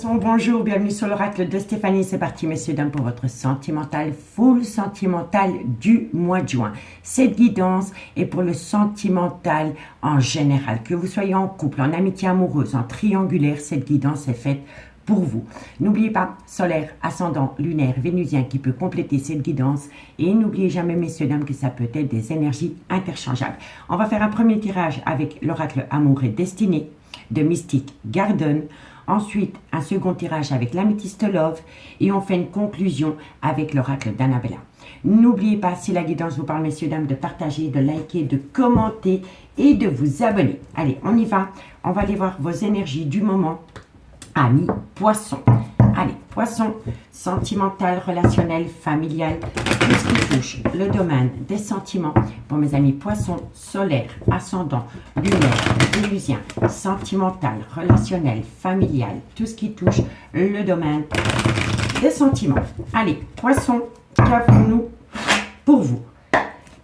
Bonjour, bienvenue sur l'oracle de Stéphanie. C'est parti, messieurs, dames, pour votre sentimental, full sentimental du mois de juin. Cette guidance est pour le sentimental en général. Que vous soyez en couple, en amitié amoureuse, en triangulaire, cette guidance est faite pour vous. N'oubliez pas, solaire, ascendant, lunaire, vénusien qui peut compléter cette guidance. Et n'oubliez jamais, messieurs, dames, que ça peut être des énergies interchangeables. On va faire un premier tirage avec l'oracle Amour et Destinée de Mystic Garden. Ensuite, un second tirage avec l'Améthyste Love et on fait une conclusion avec l'oracle d'Annabella. N'oubliez pas, si la guidance vous parle, messieurs, dames, de partager, de liker, de commenter et de vous abonner. Allez, on y va. On va aller voir vos énergies du moment. Amis Poissons. Allez, Poissons, sentimental, relationnel, familial, tout ce qui touche le domaine des sentiments. Pour mes amis Poissons, solaire, ascendant, lunaire, vénusien, sentimental, relationnel, familial, tout ce qui touche le domaine des sentiments. Allez, Poissons, qu'avons-nous pour vous?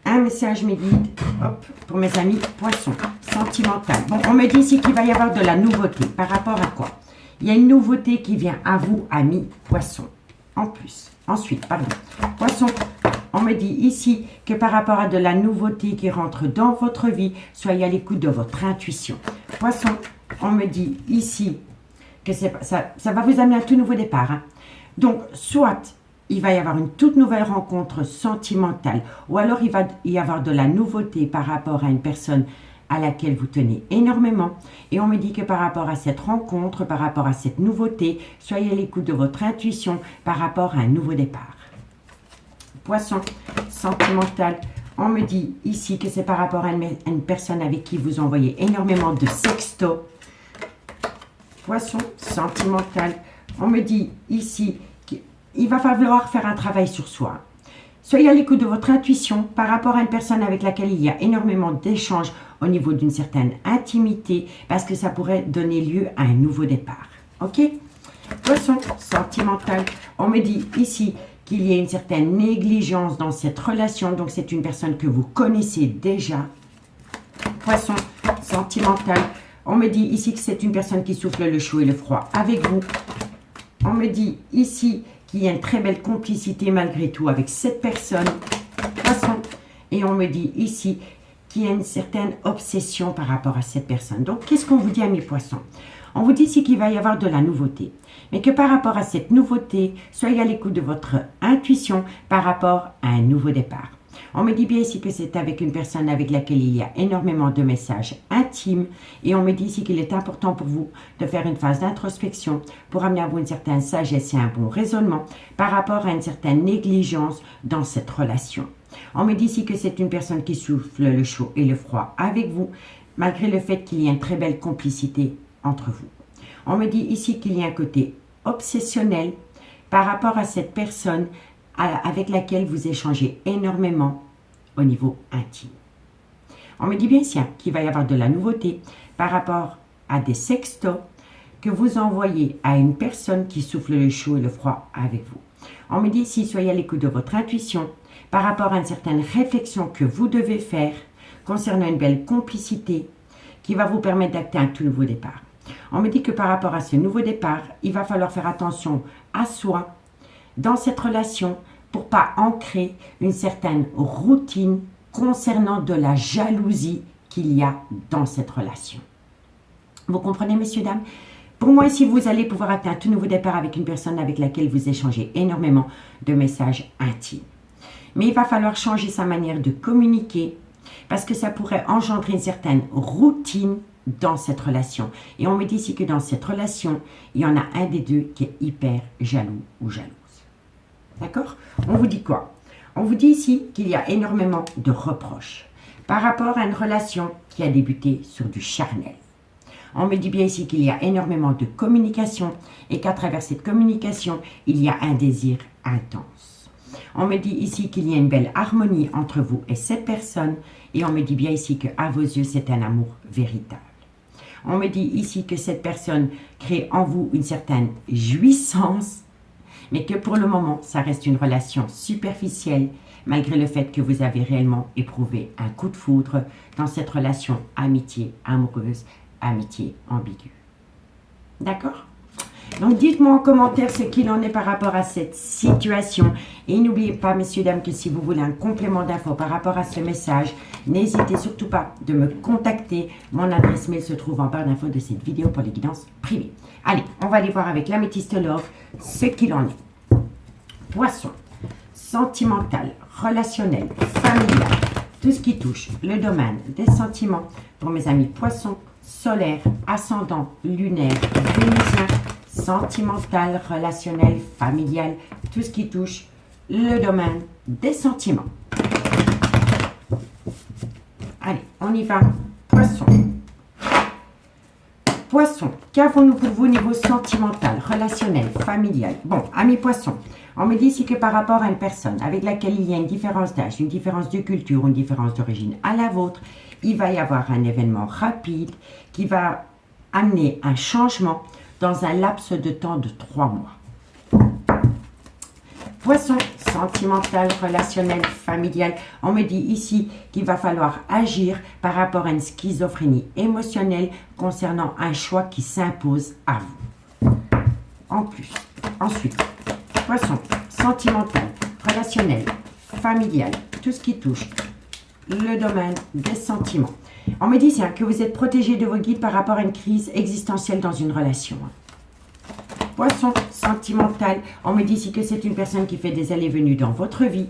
Un message me guide, hop, pour mes amis Poissons, sentimental. Bon, on me dit ici qu'il va y avoir de la nouveauté. Par rapport à quoi? Il y a une nouveauté qui vient à vous, amis Poissons. En plus, ensuite, pardon, Poissons, on me dit ici que par rapport à de la nouveauté qui rentre dans votre vie, soyez à l'écoute de votre intuition. Poissons, on me dit ici que ça va vous amener à un tout nouveau départ. Hein. Donc, soit il va y avoir une toute nouvelle rencontre sentimentale, ou alors il va y avoir de la nouveauté par rapport à une personne à laquelle vous tenez énormément. Et on me dit que par rapport à cette rencontre, par rapport à cette nouveauté, soyez à l'écoute de votre intuition par rapport à un nouveau départ. Poisson, sentimental, on me dit ici que c'est par rapport à une personne avec qui vous envoyez énormément de sextos. Poisson, sentimental, on me dit ici qu'il va falloir faire un travail sur soi. Soyez à l'écoute de votre intuition par rapport à une personne avec laquelle il y a énormément d'échanges au niveau d'une certaine intimité parce que ça pourrait donner lieu à un nouveau départ. Ok? Poisson, sentimental, on me dit ici qu'il y a une certaine négligence dans cette relation, donc c'est une personne que vous connaissez déjà. Poisson, sentimental, on me dit ici que c'est une personne qui souffle le chaud et le froid avec vous. On me dit ici qu'il y a une très belle complicité malgré tout avec cette personne. Poisson, et on me dit ici qu'il y a une certaine obsession par rapport à cette personne. Donc, qu'est-ce qu'on vous dit, amis Poissons? On vous dit ici qu'il va y avoir de la nouveauté, mais que par rapport à cette nouveauté, soyez à l'écoute de votre intuition par rapport à un nouveau départ. On me dit bien ici que c'est avec une personne avec laquelle il y a énormément de messages intimes et on me dit ici qu'il est important pour vous de faire une phase d'introspection pour amener à vous une certaine sagesse et un bon raisonnement par rapport à une certaine négligence dans cette relation. On me dit ici que c'est une personne qui souffle le chaud et le froid avec vous malgré le fait qu'il y ait une très belle complicité entre vous. On me dit ici qu'il y a un côté obsessionnel par rapport à cette personne avec laquelle vous échangez énormément au niveau intime. On me dit bien ici qu'il va y avoir de la nouveauté par rapport à des sextos que vous envoyez à une personne qui souffle le chaud et le froid avec vous. On me dit ici, soyez à l'écoute de votre intuition par rapport à une certaine réflexion que vous devez faire concernant une belle complicité qui va vous permettre d'acter un tout nouveau départ. On me dit que par rapport à ce nouveau départ, il va falloir faire attention à soi dans cette relation pour ne pas ancrer une certaine routine concernant de la jalousie qu'il y a dans cette relation. Vous comprenez, messieurs, dames? Pour moi, ici, vous allez pouvoir atteindre un tout nouveau départ avec une personne avec laquelle vous échangez énormément de messages intimes. Mais il va falloir changer sa manière de communiquer parce que ça pourrait engendrer une certaine routine dans cette relation. Et on me dit ici que dans cette relation, il y en a un des deux qui est hyper jaloux ou jalouse. D'accord? On vous dit quoi? On vous dit ici qu'il y a énormément de reproches par rapport à une relation qui a débuté sur du charnel. On me dit bien ici qu'il y a énormément de communication et qu'à travers cette communication, il y a un désir intense. On me dit ici qu'il y a une belle harmonie entre vous et cette personne et on me dit bien ici qu'à vos yeux, c'est un amour véritable. On me dit ici que cette personne crée en vous une certaine jouissance, mais que pour le moment, ça reste une relation superficielle, malgré le fait que vous avez réellement éprouvé un coup de foudre dans cette relation amitié amoureuse, amitié ambiguë. D'accord? Donc, dites-moi en commentaire ce qu'il en est par rapport à cette situation. Et n'oubliez pas, messieurs, dames, que si vous voulez un complément d'infos par rapport à ce message, n'hésitez surtout pas de me contacter. Mon adresse mail se trouve en barre d'infos de cette vidéo pour les guidances privées. Allez, on va aller voir avec l'améthyste love ce qu'il en est. Poisson, sentimental, relationnel, familial, tout ce qui touche le domaine des sentiments pour mes amis poissons, solaire, ascendant, lunaire, vénusien, sentimental, relationnel, familial, tout ce qui touche le domaine des sentiments. Allez, on y va. Poisson. Poisson, qu'avons-nous pour vous au niveau sentimental, relationnel, familial? Bon, amis poissons, on me dit ici que par rapport à une personne avec laquelle il y a une différence d'âge, une différence de culture, une différence d'origine à la vôtre, il va y avoir un événement rapide qui va amener un changement dans un laps de temps de 3 mois. Poisson, sentimental, relationnel, familial. On me dit ici qu'il va falloir agir par rapport à une schizophrénie émotionnelle concernant un choix qui s'impose à vous. Ensuite, poisson, sentimental, relationnel, familial, tout ce qui touche le domaine des sentiments. On me dit que vous êtes protégé de vos guides par rapport à une crise existentielle dans une relation. Poisson, sentimental, on me dit ici que c'est une personne qui fait des allées-venues dans votre vie.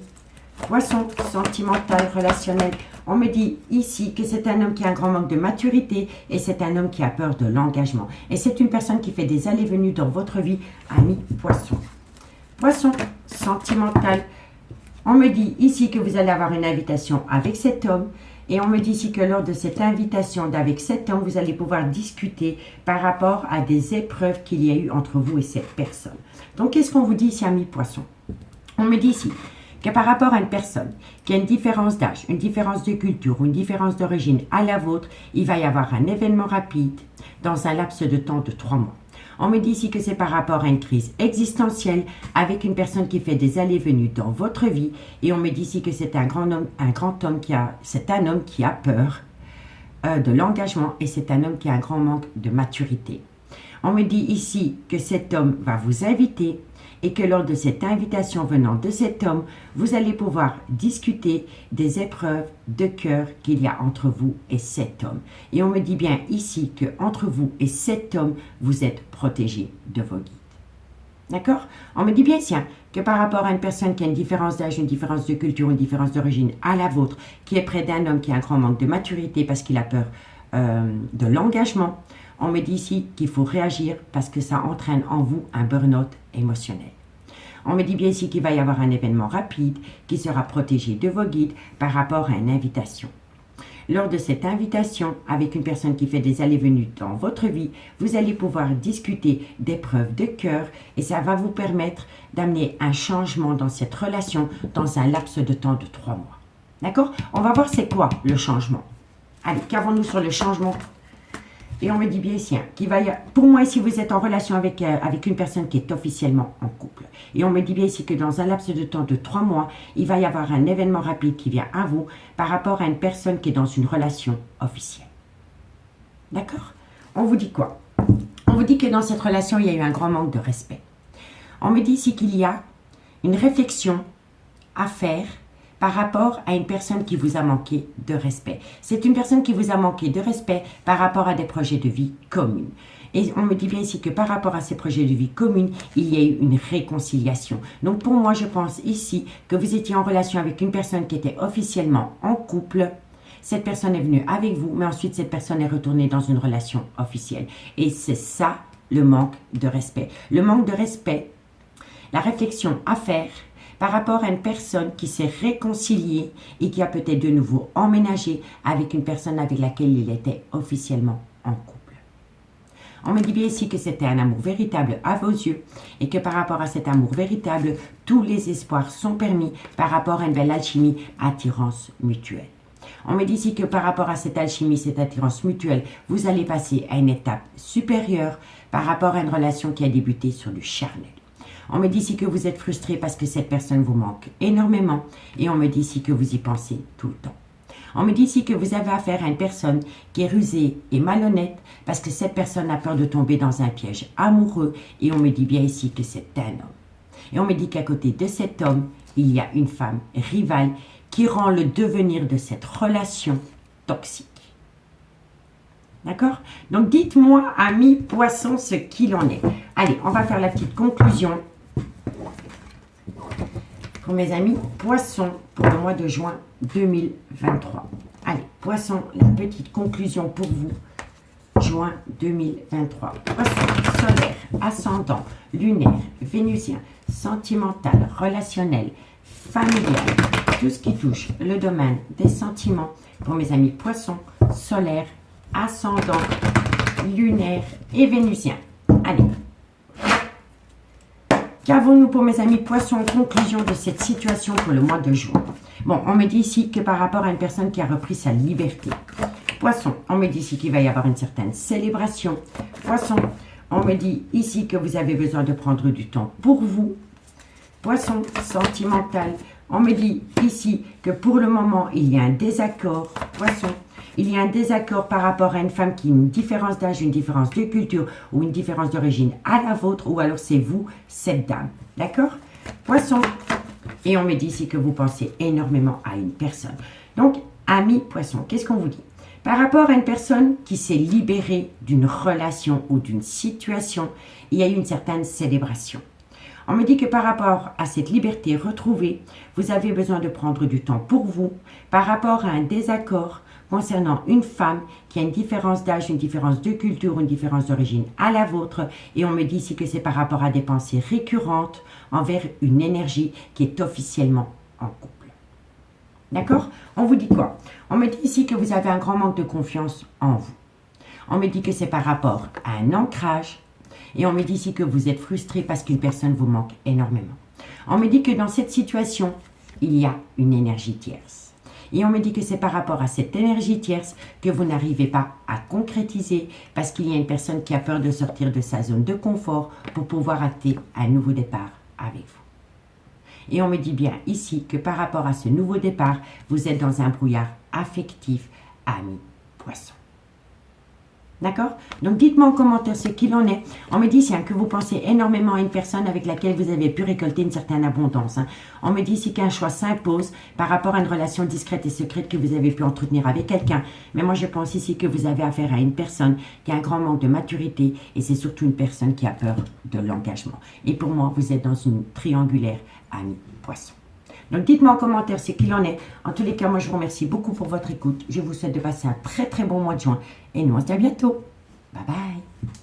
Poisson, sentimental, relationnel, on me dit ici que c'est un homme qui a un grand manque de maturité et c'est un homme qui a peur de l'engagement. Et c'est une personne qui fait des allées-venues dans votre vie, ami poisson. Poisson, sentimental, on me dit ici que vous allez avoir une invitation avec cet homme. Et on me dit ici que lors de cette invitation avec cet homme, vous allez pouvoir discuter par rapport à des épreuves qu'il y a eu entre vous et cette personne. Donc, qu'est-ce qu'on vous dit ici, amis poissons? On me dit ici que par rapport à une personne qui a une différence d'âge, une différence de culture ou une différence d'origine à la vôtre, il va y avoir un événement rapide dans un laps de temps de 3 mois. On me dit ici que c'est par rapport à une crise existentielle avec une personne qui fait des allées-venues dans votre vie. Et on me dit ici que c'est un homme qui a peur de l'engagement et c'est un homme qui a un grand manque de maturité. On me dit ici que cet homme va vous inviter et que lors de cette invitation venant de cet homme, vous allez pouvoir discuter des épreuves de cœur qu'il y a entre vous et cet homme. Et on me dit bien ici que entre vous et cet homme, vous êtes protégé de vos guides. D'accord? On me dit bien que par rapport à une personne qui a une différence d'âge, une différence de culture, une différence d'origine à la vôtre, qui est près d'un homme qui a un grand manque de maturité parce qu'il a peur de l'engagement, on me dit ici qu'il faut réagir parce que ça entraîne en vous un burn-out émotionnel. On me dit bien ici qu'il va y avoir un événement rapide qui sera protégé de vos guides par rapport à une invitation. Lors de cette invitation, avec une personne qui fait des allées-venues dans votre vie, vous allez pouvoir discuter d'épreuves de cœur et ça va vous permettre d'amener un changement dans cette relation dans un laps de temps de 3 mois. D'accord? On va voir c'est quoi le changement. Allez, qu'avons-nous sur le changement? Et on me dit bien ici qu'il va y avoir, pour moi ici vous êtes en relation avec une personne qui est officiellement en couple. Et on me dit bien ici que dans un laps de temps de 3 mois, il va y avoir un événement rapide qui vient à vous par rapport à une personne qui est dans une relation officielle. D'accord? On vous dit quoi? On vous dit que dans cette relation, il y a eu un grand manque de respect. On me dit ici qu'il y a une réflexion à faire par rapport à une personne qui vous a manqué de respect. C'est une personne qui vous a manqué de respect par rapport à des projets de vie communs. Et on me dit bien ici que par rapport à ces projets de vie communs, il y a eu une réconciliation. Donc pour moi, je pense ici que vous étiez en relation avec une personne qui était officiellement en couple. Cette personne est venue avec vous, mais ensuite cette personne est retournée dans une relation officielle. Et c'est ça le manque de respect. Le manque de respect, la réflexion à faire par rapport à une personne qui s'est réconciliée et qui a peut-être de nouveau emménagé avec une personne avec laquelle il était officiellement en couple. On me dit bien ici que c'était un amour véritable à vos yeux et que par rapport à cet amour véritable, tous les espoirs sont permis par rapport à une belle alchimie, attirance mutuelle. On me dit ici que par rapport à cette alchimie, cette attirance mutuelle, vous allez passer à une étape supérieure par rapport à une relation qui a débuté sur du charnel. On me dit ici que vous êtes frustré parce que cette personne vous manque énormément et on me dit ici que vous y pensez tout le temps. On me dit ici que vous avez affaire à une personne qui est rusée et malhonnête parce que cette personne a peur de tomber dans un piège amoureux et on me dit bien ici que c'est un homme. Et on me dit qu'à côté de cet homme, il y a une femme rivale qui rend le devenir de cette relation toxique. D'accord? Donc dites-moi, amis poissons, ce qu'il en est. Allez, on va faire la petite conclusion pour mes amis poissons pour le mois de juin 2023. Allez, poissons, la petite conclusion pour vous. Juin 2023. Poisson, solaire, ascendant, lunaire, vénusien, sentimental, relationnel, familial, tout ce qui touche le domaine des sentiments pour mes amis poissons, solaire, ascendant, lunaire et vénusien. Allez. Qu'avons-nous pour mes amis poissons en conclusion de cette situation pour le mois de juin? Bon, on me dit ici que par rapport à une personne qui a repris sa liberté. Poisson, on me dit ici qu'il va y avoir une certaine célébration. Poisson, on me dit ici que vous avez besoin de prendre du temps pour vous. Poisson, sentimental, on me dit ici que pour le moment, il y a un désaccord. Poisson, il y a un désaccord par rapport à une femme qui a une différence d'âge, une différence de culture ou une différence d'origine à la vôtre, ou alors c'est vous, cette dame. D'accord? Poisson, et on me dit ici que vous pensez énormément à une personne. Donc, amis poissons, qu'est-ce qu'on vous dit? Par rapport à une personne qui s'est libérée d'une relation ou d'une situation, il y a eu une certaine célébration. On me dit que par rapport à cette liberté retrouvée, vous avez besoin de prendre du temps pour vous par rapport à un désaccord concernant une femme qui a une différence d'âge, une différence de culture, une différence d'origine à la vôtre. Et on me dit ici que c'est par rapport à des pensées récurrentes envers une énergie qui est officiellement en couple. D'accord? On vous dit quoi? On me dit ici que vous avez un grand manque de confiance en vous. On me dit que c'est par rapport à un ancrage. Et on me dit ici que vous êtes frustré parce qu'une personne vous manque énormément. On me dit que dans cette situation, il y a une énergie tierce. Et on me dit que c'est par rapport à cette énergie tierce que vous n'arrivez pas à concrétiser parce qu'il y a une personne qui a peur de sortir de sa zone de confort pour pouvoir acter un nouveau départ avec vous. Et on me dit bien ici que par rapport à ce nouveau départ, vous êtes dans un brouillard affectif, ami poisson. D'accord? Donc dites-moi en commentaire ce qu'il en est. On me dit ici que vous pensez énormément à une personne avec laquelle vous avez pu récolter une certaine abondance. On me dit ici qu'un choix s'impose par rapport à une relation discrète et secrète que vous avez pu entretenir avec quelqu'un. Mais moi je pense ici que vous avez affaire à une personne qui a un grand manque de maturité et c'est surtout une personne qui a peur de l'engagement. Et pour moi, vous êtes dans une triangulaire ami poisson. Donc dites-moi en commentaire ce qu'il en est. En tous les cas, moi je vous remercie beaucoup pour votre écoute. Je vous souhaite de passer un très très bon mois de juin. Et nous on se dit à bientôt. Bye bye.